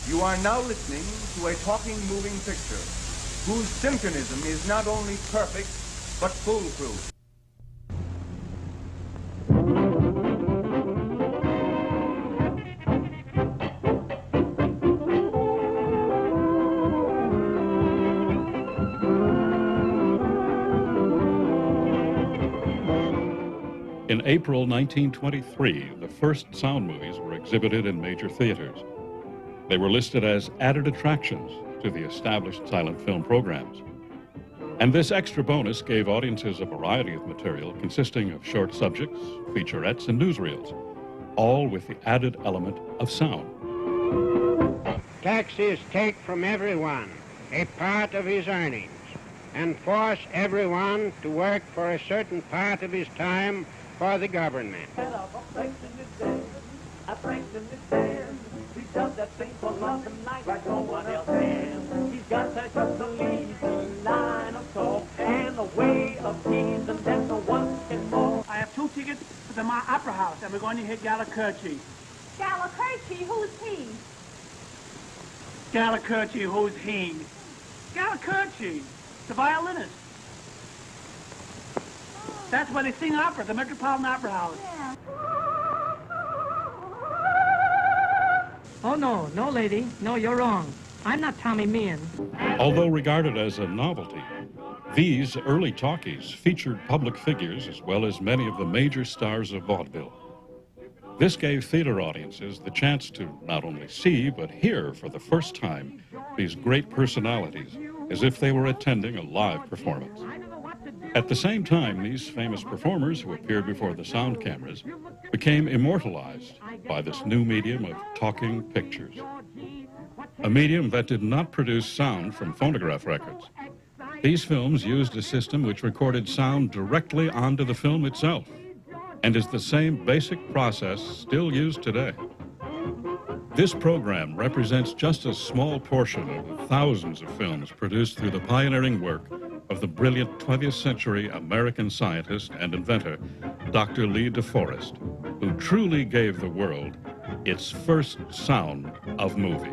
You are now listening to a talking moving picture whose synchronism is not only perfect, but foolproof. In April 1923, the first sound movies were exhibited in major theaters. They were listed as added attractions to the established silent film programs. And this extra bonus gave audiences a variety of material consisting of short subjects, featurettes, and newsreels, all with the added element of sound. Taxes take from everyone a part of his earnings and force everyone to work for a certain part of his time for the government. I have 2 tickets for the Opera House, and we're going to hear Galacurci. Galacurci? Who's he? Galacurci, who's he? Galacurci, the violinist. That's where they sing opera, the Metropolitan Opera House. Yeah. Oh, no, lady. No, you're wrong. I'm not Tommy Meehan. Although regarded as a novelty, these early talkies featured public figures as well as many of the major stars of vaudeville. This gave theater audiences the chance to not only see but hear for the first time these great personalities as if they were attending a live performance. At the same time, these famous performers who appeared before the sound cameras became immortalized by this new medium of talking pictures, a medium that did not produce sound from phonograph records. These films used a system which recorded sound directly onto the film itself, and is the same basic process still used today. This program represents just a small portion of the thousands of films produced through the pioneering work of the brilliant 20th century American scientist and inventor, Dr. Lee Deforest, who truly gave the world its first sound of movie.